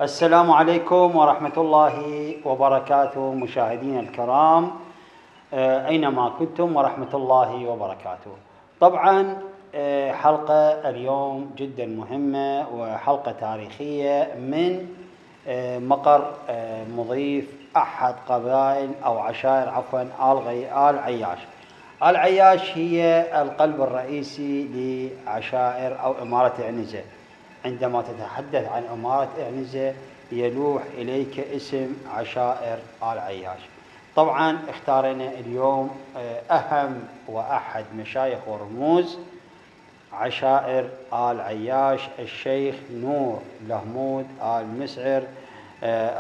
السلام عليكم ورحمة الله وبركاته مشاهدينا الكرام أينما كنتم ورحمة الله وبركاته. طبعا حلقة اليوم جدا مهمة وحلقة تاريخية من مقر مضيف أحد قبائل أو عشائر عفوا آل عياش. آل عياش هي القلب الرئيسي لعشائر أو إمارة عنزة. عندما تتحدث عن إمارة عنزة يلوح إليك اسم عشائر آل عياش. طبعا اختارنا اليوم أهم وأحد مشايخ ورموز عشائر آل عياش، الشيخ نور لهمود آل مسعر،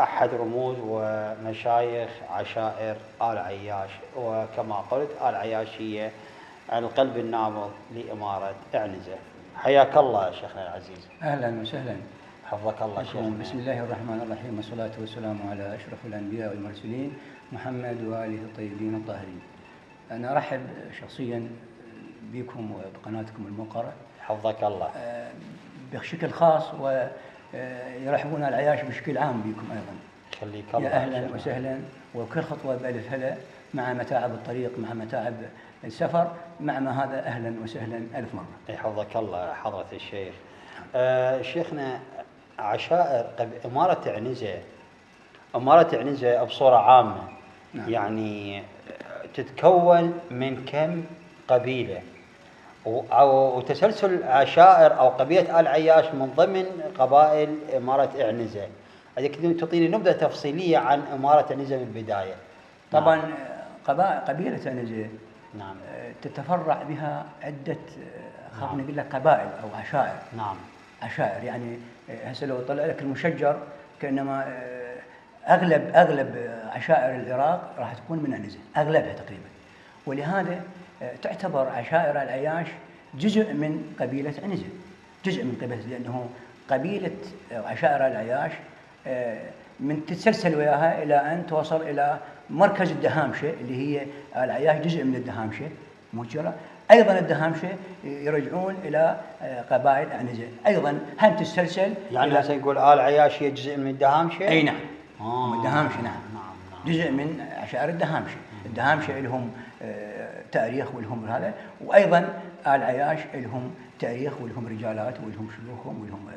أحد رموز ومشايخ عشائر آل عياش. وكما قلت آل عياش هي القلب النابض لإمارة عنزة. حياك الله شيخنا العزيز. أهلا وسهلا، حفظك الله شيخنا. بسم الله الرحمن الرحيم، والصلاة والسلام على أشرف الأنبياء والمرسلين محمد وآله الطيبين الطاهرين. أنا أرحب شخصيا بكم وبقناتكم الموقرة حفظك الله. بشكل خاص، ويرحبون العياش بشكل عام بكم أيضا. خليك الله. يا أهلا وسهلا، وكل خطوة بألف هلا، مع متاعب الطريق، مع متاعب السفر، مع ما هذا أهلا وسهلا ألف مرة. حفظك الله حضرة الشيخ. شيخنا عشائر إمارة عنزة بصورة عامة، نعم. يعني تتكون من كم قبيلة، وتسلسل عشائر أو قبيلة آل عياش من ضمن قبائل إمارة عنزة. أريد تعطيني نبذة تفصيلية عن إمارة عنزة من البداية. طبعا نعم. قبيلة عنزة نعم تتفرع بها عدة خلينا نقول لك قبائل أو عشائر. نعم. عشائر يعني هسه لو طلع لك المشجر كأنما أغلب عشائر العراق راح تكون من عنزة، أغلبها تقريبا. ولهذا تعتبر عشائر العياش جزء من قبيلة عنزة، جزء من قبيلة، لأنه قبيلة عشائر العياش من تتسلسل وياها إلى أن توصل إلى مركز الدهامشة اللي هي العياش، جزء من الدهامشة مجرى. أيضا الدهامشة يرجعون إلى قبائل عنزة، أيضا هم تتسلسل. يعني هسه يقول آل عياش هي جزء من الدهامشة؟ أي نعم. من الدهامشة نعم. جزء من عشائر الدهامشة. الدهامشة لهم تاريخ ولهم هذا، وأيضا آل عياش لهم تاريخ ولهم رجالات ولهم شيوخهم ولهم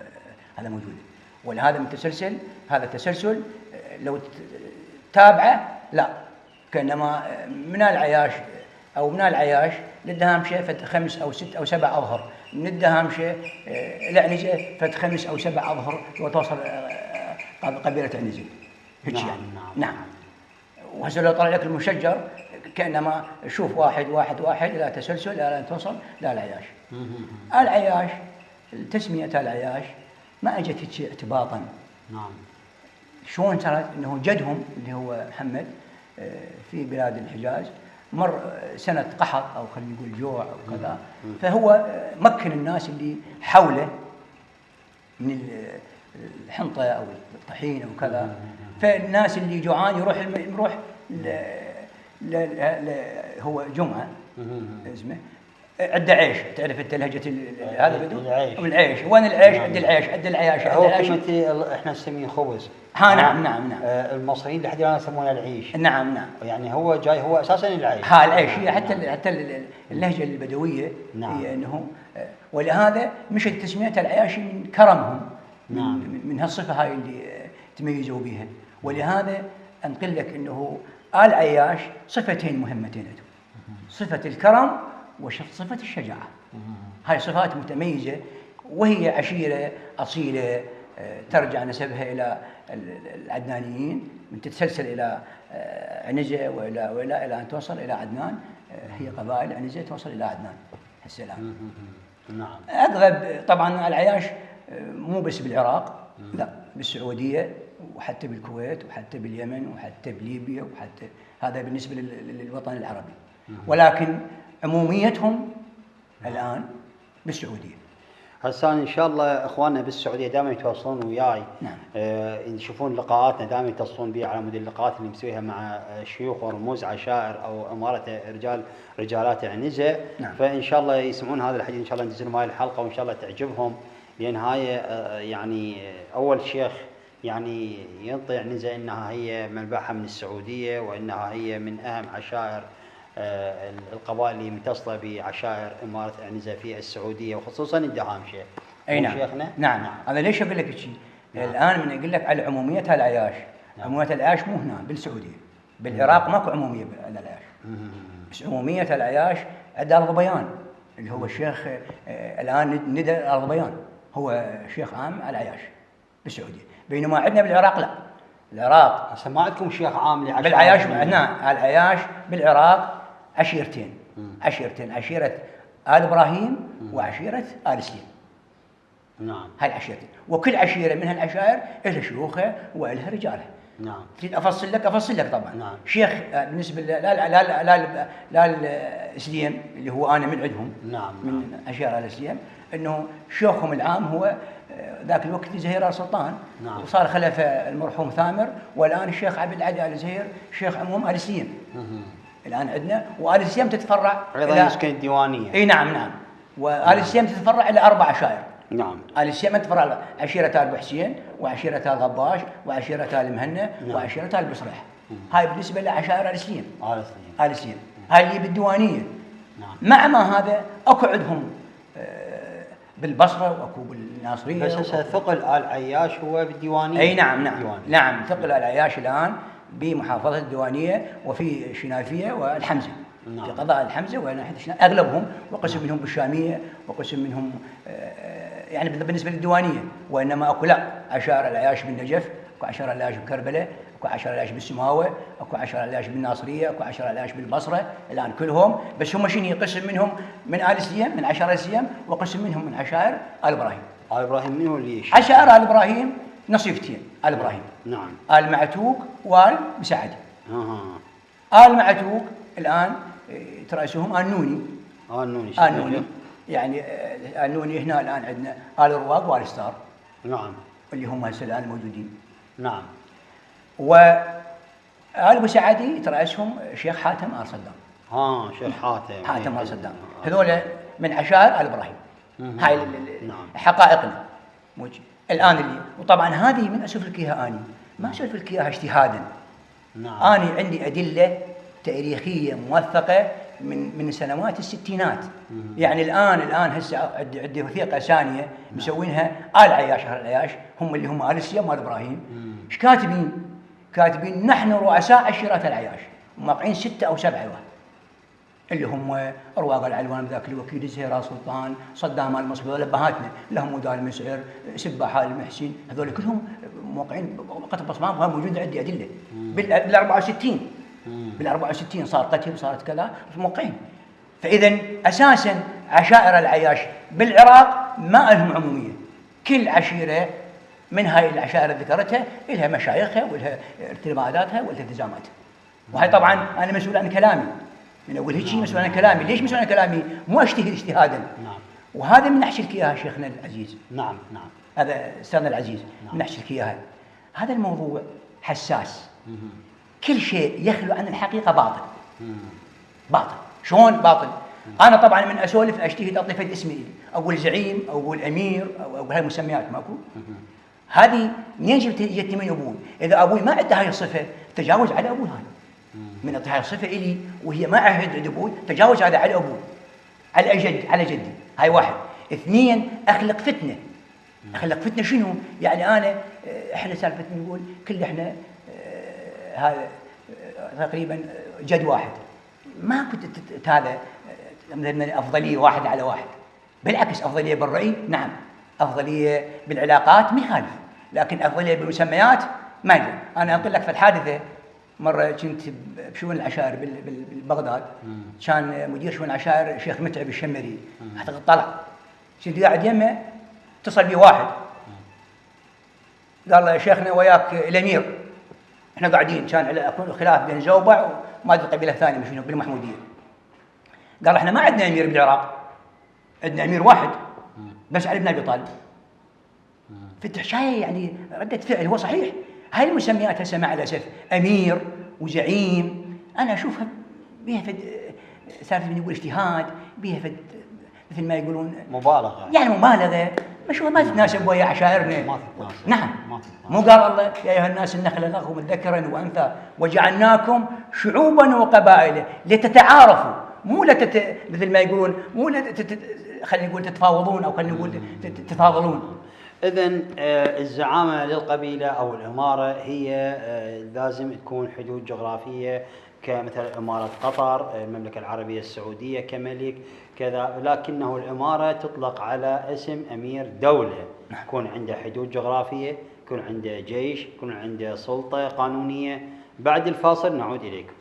هذا موجود. ولهذا متسلسل، هذا التسلسل لو تابعه لا كأنما من العياش أو من العياش للدهامشة فت 5 أو 6 أو 7 أظهر، من الدهامشة لعنزة فت 5 أو 7 أظهر وتوصل قبيلة عنزة. هيك نعم يعني. نعم. وهسه لو طلع لك المشجر كأنما شوف واحد واحد واحد إلى تسلسل إلى أن توصل للعياش. العياش تسمية العياش ما أجت اعتباطا. نعم. شلون صارت؟ انه جدهم اللي هو محمد في بلاد الحجاز مر سنة قحط او خلينا نقول جوع او كذا، فهو مكن الناس اللي حوله من الحنطة او الطحين او كذا، فالناس اللي جوعان يروح هو جمعة اسمه عد عيش، تعرف انت لهجة هذا بدو العيش. وين العيش؟ عد العيش، عد العياش. هو كلمة احنا نسميه خبز. نعم. المصريين لحد الان يسمونه العيش. نعم. يعني هو جاي هو اساسا العيش. العيش هي حتى اللهجة البدوية. نعم. هي انه ولهذا مشت تسمية العياش من كرمهم. نعم. من هالصفة هاي اللي تميزوا بها. ولهذا انقل لك انه آل عياش صفتين مهمتين عندهم، صفة الكرم وصفة الشجاعة. هاي صفات متميزة، وهي عشيرة أصيلة ترجع نسبها إلى العدنانيين، من تتسلسل إلى عنزة وإلى أن توصل إلى عدنان. هي قبائل عنزة توصل إلى عدنان السلام. نعم. أغلب طبعا العياش مو بس بالعراق، لا بالسعودية وحتى بالكويت وحتى باليمن وحتى بليبيا وحتى هذا بالنسبة للوطن العربي. ولكن عموميتهم الآن بالسعودية. هسه ان شاء الله اخواننا بالسعوديه دائما يتواصلون وياي. نعم. يشوفون لقاءاتنا دائما يتصلون بي على مود اللقاءات اللي مسويها مع شيوخ ورموز عشائر او اماره رجالات عنزه. نعم. فان شاء الله يسمعون هذا الحديث، ان شاء الله ننزل هاي الحلقه وان شاء الله تعجبهم، لان هاي يعني اول شيخ يعني ينطي عنزه انها هي منبعها من السعوديه، وانها هي من اهم عشائر القبائل اللي متصله بعشائر اماره عنزه في السعوديه وخصوصا الدهامشه. اي نعم. شيخنا؟ نعم. انا ليش اقول لك شيء؟ الان من اقول لك على عموميه العياش، عموميه العياش مو هنا بالسعوديه، بالعراق ماكو عموميه للعياش. بس عموميه العياش عند الضبيان اللي هو الشيخ الان ندى الضبيان هو شيخ عام على العياش بالسعوديه، بينما عندنا بالعراق لا. العراق هسه ما عندكم شيخ عام لعشائر بالعياش. هنا العياش بالعراق عشيرتين، عشيرة آل إبراهيم وعشيرة آل سليم. نعم. هاي العشيرتين، وكل عشيرة من هالعشائر لها شيوخها ولها رجالها. نعم. تريد أفصل لك طبعا. نعم. شيخ بالنسبة لا سليم اللي هو أنا من عندهم. نعم. من عشيرة آل سليم، إنه شيخهم العام هو ذاك الوقت زهير آل سلطان. نعم. وصار خلفه المرحوم ثامر، والآن الشيخ عبد العدي آل زهير شيخ عموم آل سليم. الآن عندنا وآل السيم تتفرع أيضا يسكن الديوانية. اي نعم. وآل السيم تتفرع إلى 4 عشائر. نعم. آل السيم تتفرع عشيرة آل أبو حسين، وعشيرة آل غباش، وعشيرة آل مهنا، وعشيرة آل بصريح. هاي بالنسبة لعشائر آل السيم. آل السيم هاي اللي بالديوانية. نعم. مع ما هذا اكو عندهم بالبصرة واكو بالناصرية. بس هسه ثقل آل عياش هو بالديوانية. اي نعم. نعم ثقل آل عياش الآن بمحافظة الديوانية وفي شنافية والحمزة. نعم. في قضاء الحمزة وناحية أغلبهم، وقسم منهم بالشامية، وقسم منهم يعني بالنسبة للديوانية. وإنما أكو لا عشائر العياش بالنجف، أكو عشائر العياش بكربلاء، أكو عشائر العياش بالسماوة، أكو عشائر العياش بالناصرية، أكو عشائر العياش بالبصرة. الآن كلهم بس هم شنو قسم منهم من آل سليم، من عشائر آل سليم، وقسم منهم من عشائر آل إبراهيم. آل إبراهيم منو اللي عشائر آل إبراهيم نصيفتين، آل إبراهيم. نعم. آل معتوق وآل مساعد. آل معتوق الآن ترأسهم آل نوني. آل نوني يعني آل نوني هنا الآن عندنا آل رواق وآل ستار. نعم. اللي هم هسه الآن موجودين. نعم. وآل مساعدي ترأسهم شيخ حاتم آل صدام. شيخ حاتم آل صدام. هذول من عشائر آل إبراهيم. هاي حقائقنا الآن اللي وطبعا هذه من أسولف لك إياها أني ما أسولف لك إياها اجتهادا. نعم. أنا عندي أدلة تاريخية موثقة من سنوات الستينات. يعني الآن هسه عندي وثيقة ثانية مسوينها آل عياش. آل عياش هم اللي هم آل السيم وآل إبراهيم. ايش كاتبين نحن رؤساء عشيرة العياش، وموقعين 6 أو 7 واحد اللي هم أرواق العلوان ذاك الوكيل زهير آل سلطان، صدام آل مصبوح، لبهاتنا لهم ودال مسعر، سباح آل محسن، هذول كلهم موقعين قتل بصمام. موجودة عندي أدلة بال 64 بال 64 صار قتل صارت كذا موقعين. فإذا أساسا عشائر العياش بالعراق ما لهم عمومية. كل عشيرة من هاي العشائر اللي ذكرتها لها مشايخها ولها ارتباطاتها ولها التزاماتها. وهي طبعا أنا مسؤول عن كلامي، من أقول هيك شيء مسؤول عن كلامي. ليش مسؤول عن كلامي؟ مو أجتهد اجتهادا. نعم. وهذا من نحكي لك إياها شيخنا العزيز. نعم. هذا أستاذنا العزيز. نعم. من نحكي لك إياها. هذا الموضوع حساس. كل شيء يخلو عن الحقيقة باطل. شلون باطل؟ أنا طبعا من أسولف أجتهد أضيف اسمي، أقول زعيم أو أقول أمير أو أقول هاي مسميات ماكو. هذه منين جت من أبوي؟ إذا أبوي ما عنده هاي الصفة تجاوز على أبوي. هاي من أعطي هاي الصفة إلي وهي ما عهد عند أبوي، تجاوز هذا على أبوي، على جدي. هاي واحد. 2 أخلق فتنة. شنو؟ يعني أنا إحنا سالفة نقول كل إحنا هذا تقريبا جد واحد. ما كنت هذا مثلا أفضلية واحد على واحد. بالعكس أفضلية بالرأي نعم، أفضلية بالعلاقات ما يخالف، لكن أفضلية بالمسميات ما يجوز. أنا أقول لك في الحادثة مرة كنت بشؤون العشائر ببغداد، كان مدير شؤون العشائر الشيخ متعب الشمري، أعتقد طلع. كنت قاعد يمه اتصل بي واحد قال له يا شيخنا وياك الامير، احنا قاعدين كان يكون خلاف بين زوبع وما ادري قبيله ثانيه مش شنو بالمحموديه. قال احنا ما عندنا امير بالعراق، عندنا امير واحد بس علي بن ابي طالب. فتح شاي يعني رده فعل. هو صحيح هاي المسميات هسه مع الاسف امير وزعيم انا اشوفها بيها فد سالفه من يقول اجتهاد، بيها فد مثل ما يقولون مبالغه، يعني مبالغه مش ما تتناسب ويا عشائرنا. ما تتناسب. نعم، مو قال الله يا ايها الناس انا خلقناكم من ذكر وانثى وجعلناكم شعوبا وقبائل لتتعارفوا، مو مثل ما يقولون مو خلينا نقول تتفاوضون او خلينا نقول تتفاضلون. إذن الزعامة للقبيلة أو الإمارة هي لازم تكون حدود جغرافية كمثل إمارة قطر، المملكة العربية السعودية كملك كذا، لكنه الإمارة تطلق على اسم أمير دولة، يكون عنده حدود جغرافية، يكون عنده جيش، يكون عنده سلطة قانونية. بعد الفاصل نعود إليكم.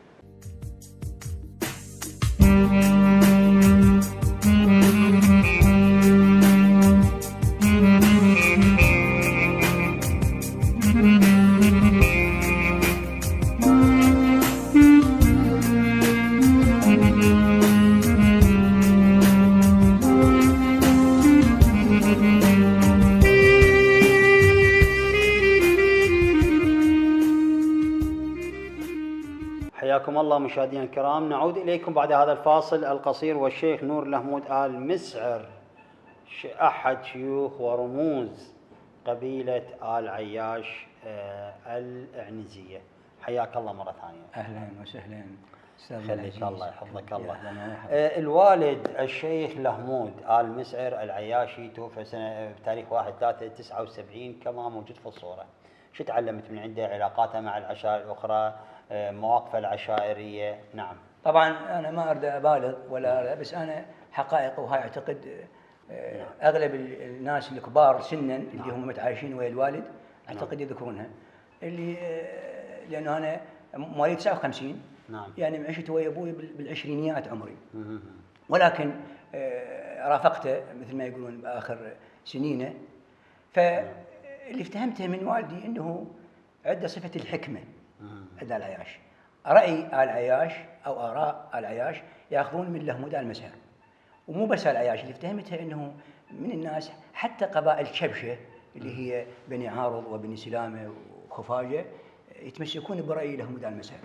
حياكم الله مشاهدينا الكرام، نعود إليكم بعد هذا الفاصل القصير. والشيخ نور لهمود آل مسعر أحد شيوخ ورموز قبيلة آل عياش العنزية. حياك الله مرة ثانية. أهلا وسهلا. خليك الله يحفظك الله. الوالد الشيخ لهمود آل مسعر العياشي توفى سنة بتاريخ 1/3/79 كما موجود في الصورة. شو تعلمت من عنده؟ علاقاته مع العشائر الأخرى، مواقفه العشائرية؟ نعم. طبعا أنا ما أريد أبالغ ولا بس أنا حقائق، وهاي أعتقد أغلب الناس الكبار سنا اللي هم متعايشين ويا الوالد أعتقد يذكرونها، اللي لأنه أنا مواليد 59. نعم. يعني عشت ويا أبوي بالعشرينيات عمري، ولكن رافقته مثل ما يقولون بآخر سنينه. فاللي افتهمته من والدي أنه عنده صفة الحكمة عند آل عياش. رأي آل عياش أو آراء آل عياش يأخذون من لهمود آل مسعر، ومو بس آل عياش. اللي افتهمتها أنه من الناس حتى قبائل شبشة اللي هي بني عارض وبني سلامة وخفاجة يتمسكون برأي لهمود آل مسعر.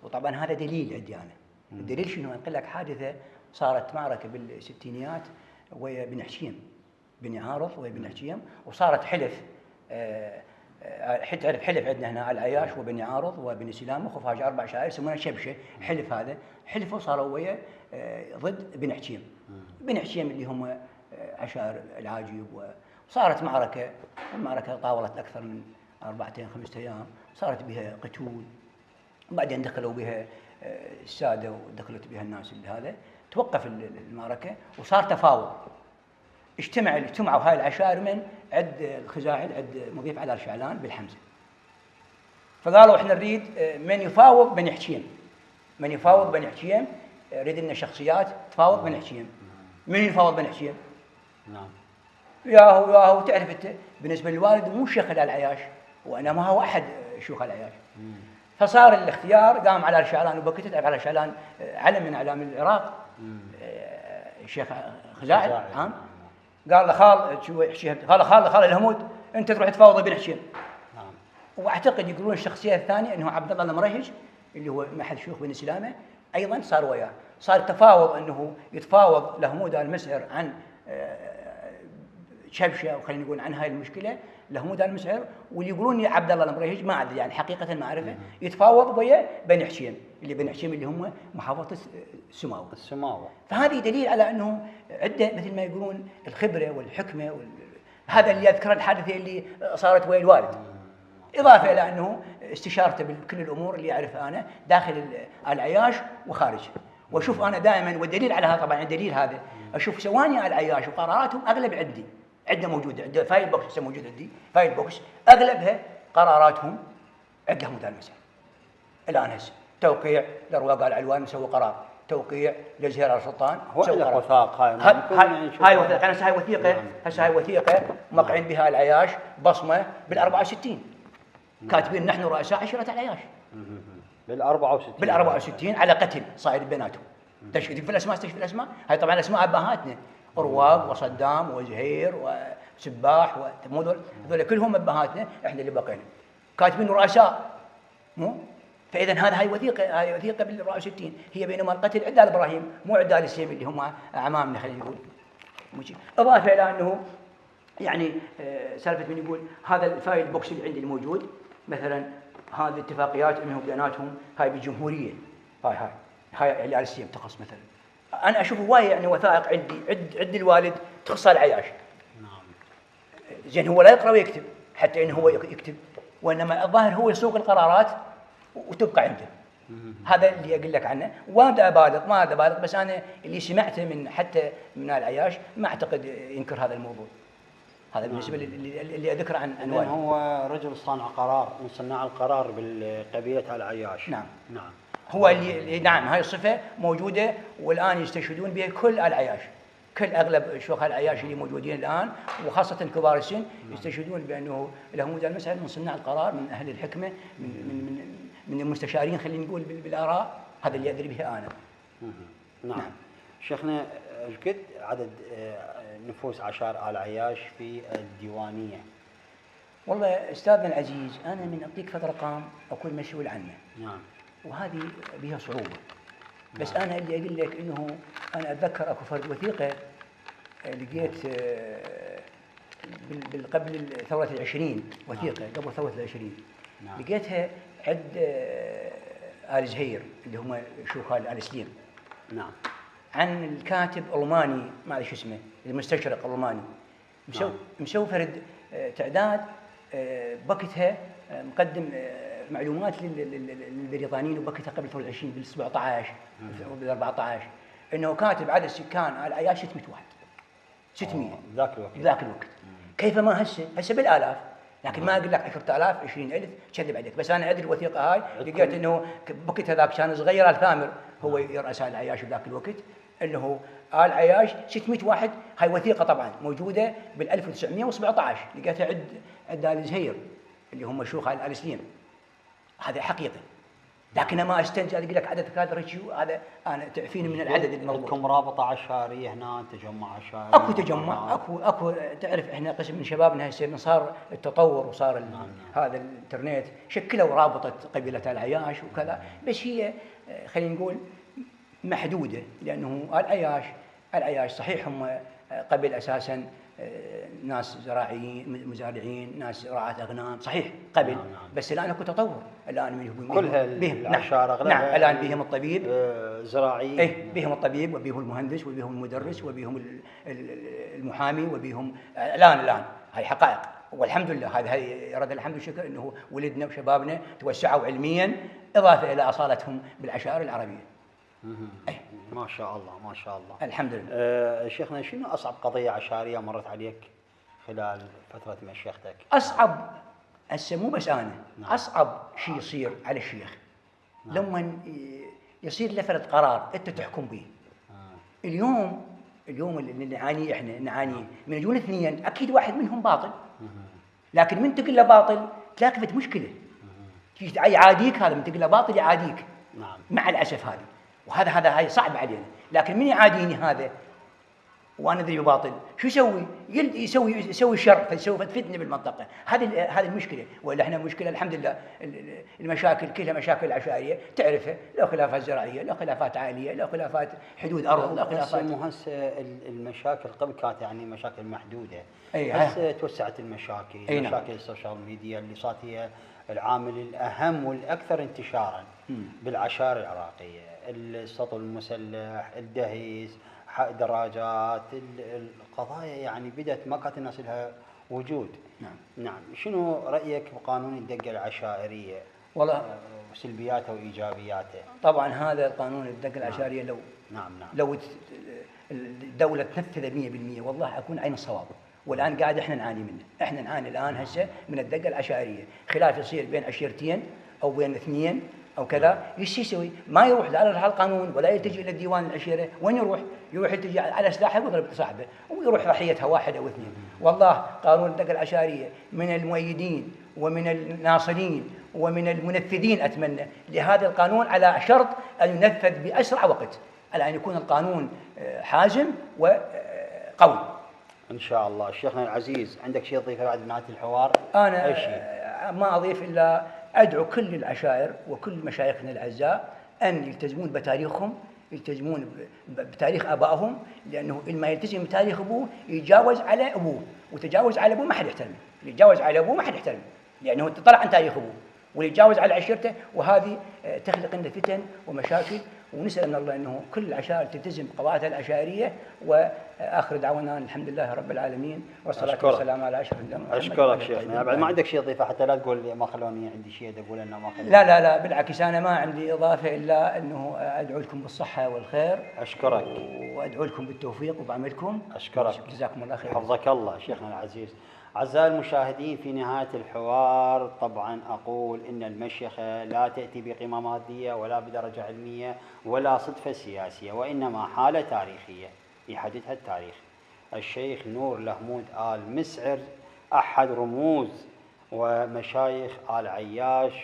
وطبعا هذا دليل عندي أنا. الدليل شنو؟ أنقل لك حادثة صارت معركة بالستينيات ويا بن حشيم، بني عارض ويا بن حشيم، وصارت حلف تعرف حلف عندنا هنا آل عياش وبني عارض وبني سلامة وخفاجة 4 عشائر يسمونها شبشة. حلف هذا حلفوا صاروا ويا ضد بن حشيم. بن حشيم اللي هم عشائر العاجيب، وصارت معركة. المعركة طاولت أكثر من 4-5 أيام، صارت بها قتول، وبعدين دخلوا بها السادة ودخلت بها الناس اللي هذا. توقف المعركة وصار تفاوض. اجتمعوا هاي العشائر من عند الخزاعل عند مضيف على شعلان بالحمزة، فقالوا احنا نريد من يفاوض بني حشيم، من يفاوض بني حشيم، نريد لنا شخصيات تفاوض بني حشيم. من يفاوض بني حشيم؟ نعم. ياهو تعرف انت بالنسبة للوالد مو شيخ آل عياش، وانا ما هو احد شيوخ آل عياش. فصار الاختيار قام على شعلان وبكتت على شعلان علم من اعلام العراق، الشيخ خزاعل عام. قال له خال الهمود انت تروح تفاوض بن حشيم. نعم. واعتقد يقولون الشخصيه الثانيه انه عبد الله المريهج اللي هو احد شيوخ بني سلامه ايضا صار وياه. صار تفاوض انه يتفاوض لهمود آل مسعر عن شبشه، او خلينا نقول عن هاي المشكله لهمود آل مسعر، واللي يقولون عبد الله المريهج ما ادري يعني حقيقه ما اعرفه، يتفاوض ويا بني حشيم اللي بني حشيم اللي هم محافظه السماوه. فهذه دليل على انه عنده مثل ما يقولون الخبره والحكمه هذا اللي يذكر الحادثه اللي صارت ويا الوالد، اضافه الى انه استشارته بكل الامور اللي اعرفها انا داخل آل عياش وخارجه. واشوف انا دائما، والدليل على هذا طبعا الدليل هذا اشوف سواني آل عياش وقراراتهم اغلب عندنا موجوده، عنده فايل بوكس موجود عندي، فايل بوكس اغلبها قراراتهم عند لهمود آل مسعر. الان هسه توقيع الارواق آل علوان مسوي قرار، توقيع لزهير آل سلطان. هو لك وثائق هاي وثيقة، أنا هاي وثيقة، هسه هاي وثيقة موقعين بها العياش بصمة بال64 كاتبين نحن رؤساء عشيرة العياش بال64 على قتل صاير بيناتهم. تشتكي في الأسماء، تشتكي في الأسماء، هاي طبعا أسماء أبهاتنا، رواق وصدام وزهير وسباح مو هذول كلهم أبهاتنا، إحنا اللي بقينا كاتبين رؤساء مو. فإذا هاي وثيقة بال64 هي، بينما القتل عدال إبراهيم مو عدال السيم اللي هم أعمامنا خلينا نقول. إضافة إلى أنه يعني سالفة من يقول هذا الفايل بوكس اللي عندي الموجود مثلا، هذه الاتفاقيات انهم بيناتهم هاي بالجمهوريه، هاي اللي على السيم تخص مثلا. انا اشوف هوايه يعني وثائق عندي الوالد تخص العياش. نعم. زين هو لا يقرا ويكتب حتى انه هو يكتب، وانما الظاهر هو يسوق القرارات وتبقى عنده. هذا اللي اقول لك عنه، وما ابالغ بس انا اللي سمعته من حتى من العياش ما اعتقد ينكر هذا الموضوع. هذا بالنسبه اللي اذكر عن والده. هو رجل صانع قرار، من صناع القرار بالقبيله العياش. نعم. هو اللي نعم، هاي الصفه موجوده والان يستشهدون بها كل العياش، كل اغلب شيوخ العياش اللي موجودين الان وخاصه كبار السن يستشهدون بانه لهم ذا المسألة من صناع القرار، من اهل الحكمه، من المستشارين خلينا نقول بالاراء. هذا اللي ادري به انا. نعم. شيخنا قد عدد نفوس عشائر آل عياش في الديوانية؟ والله استاذنا العزيز انا من اعطيك فتره رقم اكون مسؤول عنه. نعم. وهذه بها صعوبه. بس انا اللي اقول لك انه انا اتذكر اكو فرد وثيقه لقيت قبل ثوره العشرين، وثيقه قبل ثوره العشرين. نعم. لقيتها عند آل زهير اللي هم شيوخ آل سليم. نعم. عن الكاتب ألماني ما أدري شو اسمه، المستشرق ألماني، مسوي فرد تعداد بكتها مقدم معلومات للبريطانيين، وبكتها قبل ثورة 20 بال 17 وبال 14 انه كاتب عدد سكان العياش 600 واحد. 600 ذاك الوقت. كيف ما هسه بالالاف، لكن ما اقول لك 10,000 20,000 كذب عليك. بس انا ادري الوثيقه هاي لقيت انه بكتها ذاك كان صغير الثامر هو يرأس العياش بذاك الوقت، انه آل عياش 600 واحد. هاي وثيقه طبعا موجوده بال 1917 لقيتها عند آل زهير اللي هم شيوخ آل سليم. هذا حقيقه، لكن ما استنتج اقول لك عدد كادر هذا انا تعفيني من العدد الموجود. عندكم رابطه عشائريه هنا، تجمع عشائري؟ اكو تجمع، اكو تعرف احنا قسم من شبابنا هسه من صار التطور وصار هذا الانترنت شكلوا رابطه قبيله العياش وكذا، بس هي خلينا نقول محدوده، لانه العياش صحيح هم قبل اساسا ناس زراعيين مزارعين، ناس رعاة اغنام، صحيح قبل. بس الان اكو تطور، الان كلها العشائر اغلبها. نعم الان بهم الطبيب زراعي، بهم الطبيب وبهم المهندس وبهم المدرس وبهم المحامي وبهم الان هاي حقائق، والحمد لله. هذا يرد الحمد والشكر انه ولدنا وشبابنا توسعوا علميا، اضافه الى اصالتهم بالعشائر العربيه. ما شاء الله ما شاء الله، الحمد لله. شيخنا شنو اصعب قضيه عشائريه مرت عليك خلال فتره مشيختك؟ اصعب هسه مو بس انا. نعم. اصعب شيء يصير على الشيخ. نعم. لما يصير له فرد قرار انت تحكم به. اليوم اللي نعانيه احنا نعانيه من يجون اثنين، اكيد واحد منهم باطل، لكن من تقول له باطل تلاقي فيه مشكله. يعاديك هذا، من تقول له باطل يعاديك. نعم. مع الاسف هذه، وهذا هاي صعب علينا. لكن من يعاديني هذا وانا ادري بباطل شو يسوي؟ يسوي شر، فيسوي فتنه بالمنطقه. هذه المشكله. والا احنا مشكله الحمد لله المشاكل كلها مشاكل عشائريه تعرفها، لو خلافات زراعيه، لو خلافات عائليه، لو خلافات حدود ارض، لو خلافات. هسه المشاكل قبل كانت يعني مشاكل محدوده. هسه توسعت المشاكل. مشاكل السوشيال ميديا اللي صارت هي العامل الاهم والاكثر انتشارا بالعشائر العراقيه. السطو المسلح، الدهيس، حق دراجات، القضايا يعني بدأت ما كانت الناس لها وجود. نعم. شنو رأيك بقانون الدقة العشائرية؟ والله سلبياته وإيجابياته. طبعا هذا القانون الدقة العشائرية لو الدولة تنفذه 100% والله أكون عين الصواب. والآن قاعد احنا نعاني منه، احنا نعاني الآن هسه من الدقة العشائرية. خلاف يصير بين عشيرتين أو بين اثنين او كذا، ايش يسوي؟ ما يروح لا على القانون ولا يلتجئ الى ديوان العشيره، وين يروح؟ يروح يلتجئ على سلاحه ويضرب صاحبه، ويروح ضحيتها واحد او اثنين. والله قانون الدقه العشائريه من المؤيدين ومن الناصرين ومن المنفذين اتمنى لهذا القانون، على شرط ان ينفذ باسرع وقت، على ان يكون القانون حازم وقوي. ان شاء الله. شيخنا العزيز، عندك شيء تضيفه بعد نهايه الحوار؟ انا ما اضيف الا ادعو كل العشائر وكل مشايخنا الاعزاء ان يلتزمون بتاريخهم، يلتزمون بتاريخ ابائهم، لانه ما يلتزم بتاريخ ابوه يتجاوز على ابوه، وتجاوز على ابوه ما حد يحترمه، اللي يتجاوز على ابوه ما حد يحترمه، لانه طلع عن تاريخ ابوه، واللي يتجاوز على عشيرته، وهذه تخلق لنا فتن ومشاكل. ونسال من الله انه كل العشائر تلتزم بقواعدها العشائريه. واخر دعوانا الحمد لله رب العالمين، والصلاه والسلام على اشرف الانبياء. اشكرك شيخنا. بعد ما عندك شيء تضيفه حتى لا تقول ما خلوني عندي شيء اقول انه ما خلوني. لا بالعكس، انا ما عندي اضافه الا انه ادعو لكم بالصحه والخير. اشكرك وادعو لكم بالتوفيق وبعملكم. اشكرك، جزاكم الله خير. حفظك الله شيخنا العزيز. أعزائي المشاهدين، في نهاية الحوار طبعا أقول إن المشيخة لا تأتي بقيمة مادية ولا بدرجة علمية ولا صدفة سياسية، وإنما حالة تاريخية يحددها التاريخ. الشيخ نور لهمود آل مسعر أحد رموز ومشايخ آل عياش،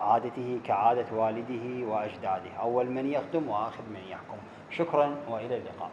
عادته كعادة والده وأجداده، أول من يخدم وآخر من يحكم. شكرا وإلى اللقاء.